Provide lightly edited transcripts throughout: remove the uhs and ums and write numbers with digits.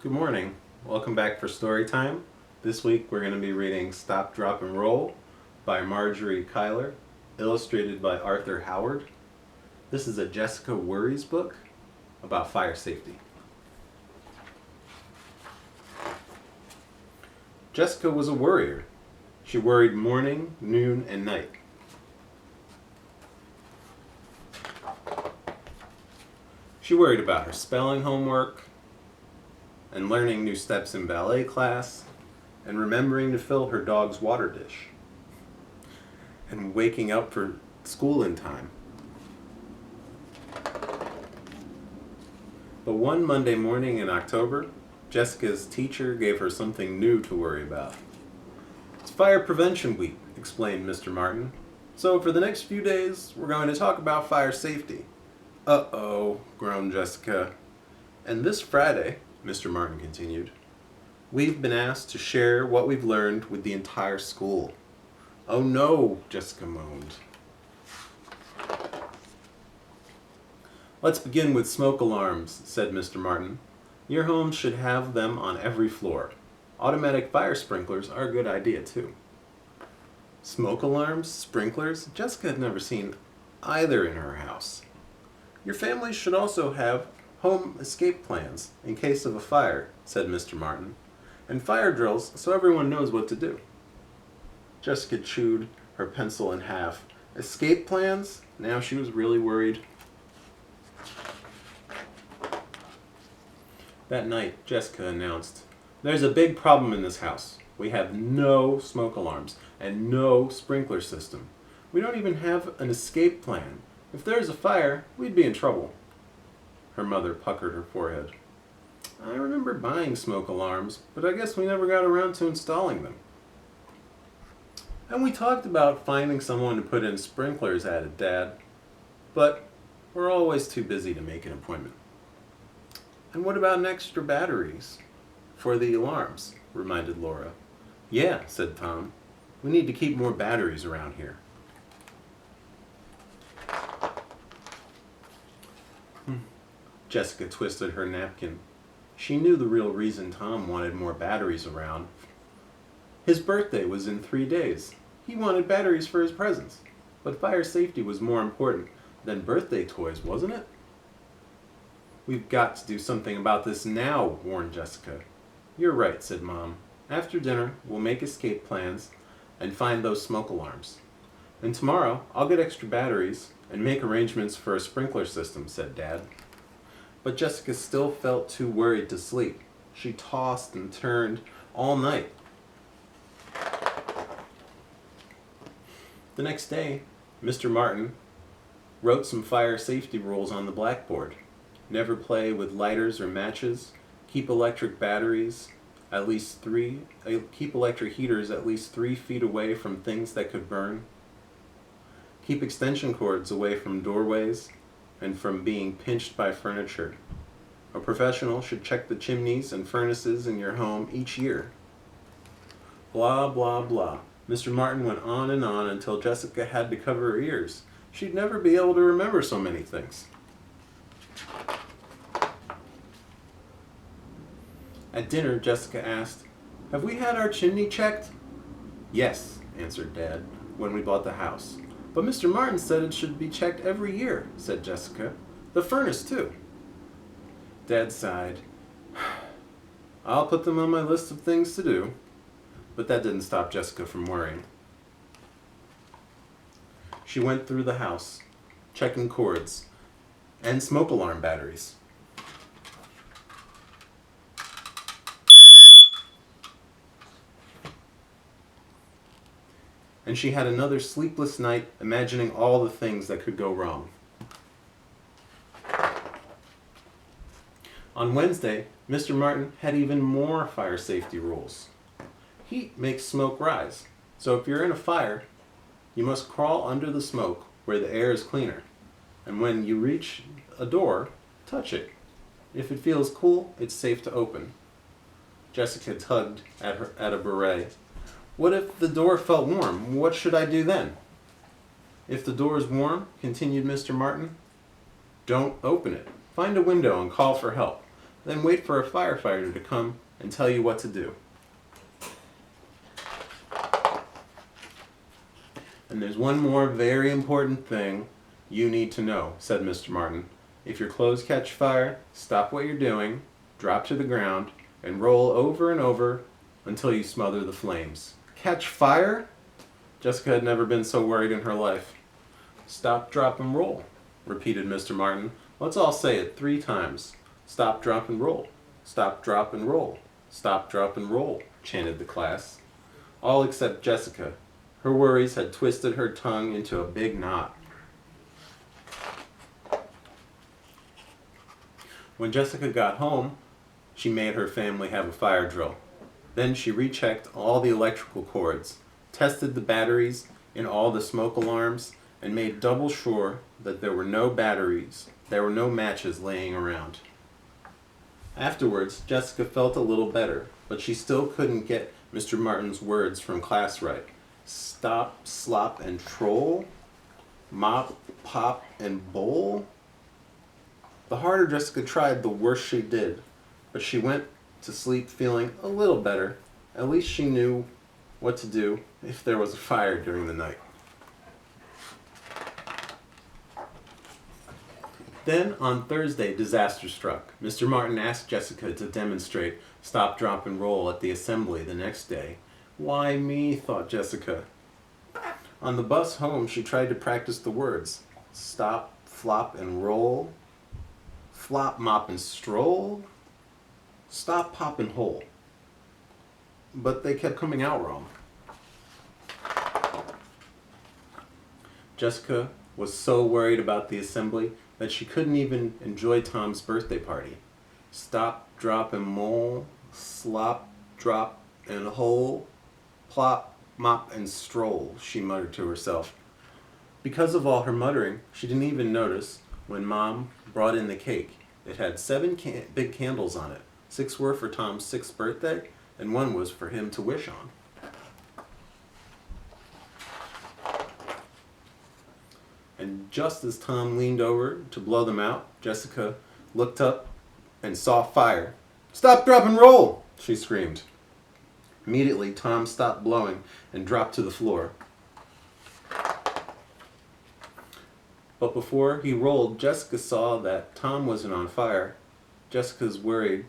Good morning. Welcome back for Storytime. This week we're going to be reading Stop, Drop, and Roll by Margery Cuyler, illustrated by Arthur Howard. This is a Jessica Worries book about fire safety. Jessica was a worrier. She worried morning, noon, and night. She worried about her spelling homework, and learning new steps in ballet class, and remembering to fill her dog's water dish, and waking up for school in time. But one Monday morning in October, Jessica's teacher gave her something new to worry about. "It's Fire Prevention Week," explained Mr. Martin. "So for the next few days, we're going to talk about fire safety." "Uh-oh," groaned Jessica. "And this Friday," Mr. Martin continued, "we've been asked to share what we've learned with the entire school." "Oh no," Jessica moaned. "Let's begin with smoke alarms," said Mr. Martin. "Your home should have them on every floor. Automatic fire sprinklers are a good idea too." Smoke alarms? Sprinklers? Jessica had never seen either in her house. "Your family should also have home escape plans in case of a fire," said Mr. Martin, "and fire drills so everyone knows what to do." Jessica chewed her pencil in half. Escape plans? Now she was really worried. That night, Jessica announced, "There's a big problem in this house. We have no smoke alarms and no sprinkler system. We don't even have an escape plan. If there's a fire, we'd be in trouble." Her mother puckered her forehead. "I remember buying smoke alarms, but I guess we never got around to installing them." "And we talked about finding someone to put in sprinklers," added Dad. "But we're always too busy to make an appointment." "And what about an extra batteries for the alarms?" reminded Laura. "Yeah," said Tom. "We need to keep more batteries around here." Jessica twisted her napkin. She knew the real reason Tom wanted more batteries around. His birthday was in 3 days. He wanted batteries for his presents. But fire safety was more important than birthday toys, wasn't it? "We've got to do something about this now," warned Jessica. "You're right," said Mom. "After dinner, we'll make escape plans and find those smoke alarms. And tomorrow, I'll get extra batteries and make arrangements for a sprinkler system," said Dad. But Jessica still felt too worried to sleep. She tossed and turned all night. The next day, Mr. Martin wrote some fire safety rules on the blackboard. Never play with lighters or matches. Keep electric heaters at least 3 feet away from things that could burn. Keep extension cords away from doorways and from being pinched by furniture. A professional should check the chimneys and furnaces in your home each year. Blah, blah, blah. Mr. Martin went on until Jessica had to cover her ears. She'd never be able to remember so many things. At dinner, Jessica asked, "Have we had our chimney checked?" "Yes," answered Dad, "when we bought the house. But Mr. Martin said it should be checked every year," said Jessica. "The furnace, too." Dad sighed. "I'll put them on my list of things to do." But that didn't stop Jessica from worrying. She went through the house, checking cords and smoke alarm batteries. And she had another sleepless night imagining all the things that could go wrong. On Wednesday, Mr. Martin had even more fire safety rules. Heat makes smoke rise, so if you're in a fire, you must crawl under the smoke where the air is cleaner, and when you reach a door, touch it. If it feels cool, it's safe to open. Jessica tugged at a beret. "What if the door felt warm? What should I do then?" "If the door is warm," continued Mr. Martin, "don't open it. Find a window and call for help. then wait for a firefighter to come and tell you what to do. And there's one more very important thing you need to know, said Mr. Martin. If your clothes catch fire, stop what you're doing, drop to the ground, and roll over and over until you smother the flames. Catch fire? Jessica had never been so worried in her life. Stop, drop, and roll, repeated Mr. Martin. Let's all say it 3 times. Stop, drop, and roll. Stop, drop, and roll. Stop, drop, and roll, chanted the class. All except Jessica. Her worries had twisted her tongue into a big knot. When Jessica got home, she made her family have a fire drill. Then she rechecked all the electrical cords, tested the batteries in all the smoke alarms, and made double sure that there were no matches laying around. Afterwards, Jessica felt a little better, but she still couldn't get Mr. Martin's words from class right. Stop, slop, and troll? Mop, pop, and bowl? The harder Jessica tried, the worse she did, but she went to sleep feeling a little better. At least she knew what to do if there was a fire during the night. Then, on Thursday, disaster struck. Mr. Martin asked Jessica to demonstrate stop, drop, and roll at the assembly the next day. Why me, thought Jessica. On the bus home, she tried to practice the words. Stop, flop, and roll. Flop, mop, and stroll. Stop, pop, and hole. But they kept coming out wrong. Jessica was so worried about the assembly that she couldn't even enjoy Tom's birthday party. Stop, drop, and mole. Slop, drop, and hole. Plop, mop, and stroll, she muttered to herself. Because of all her muttering, she didn't even notice when Mom brought in the cake. It had 7 big candles on it. 6 were for Tom's 6th birthday, and 1 was for him to wish on. And just as Tom leaned over to blow them out, Jessica looked up and saw fire. Stop, drop, and roll, she screamed. Immediately, Tom stopped blowing and dropped to the floor. But before he rolled, Jessica saw that Tom wasn't on fire. Jessica's worries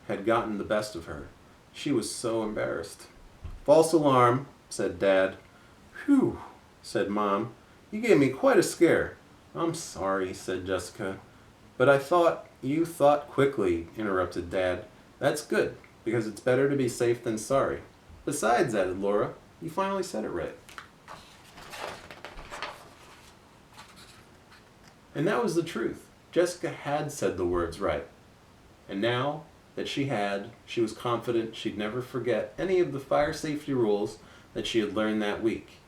had gotten the best of her. She was so embarrassed. False alarm, said Dad. Whew, said Mom. You gave me quite a scare. I'm sorry, said Jessica. But you thought quickly, interrupted Dad. That's good, because it's better to be safe than sorry. Besides, added Laura, you finally said it right. And that was the truth. Jessica had said the words right. And now that she was confident she'd never forget any of the fire safety rules that she had learned that week.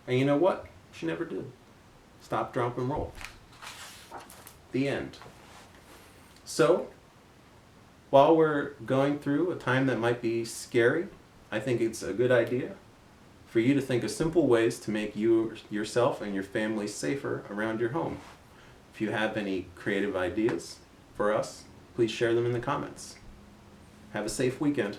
And you know what? She never did. Stop, drop, and roll. The end. So, while we're going through a time that might be scary, I think it's a good idea for you to think of simple ways to make yourself and your family safer around your home. If you have any creative ideas for us, please share them in the comments. Have a safe weekend.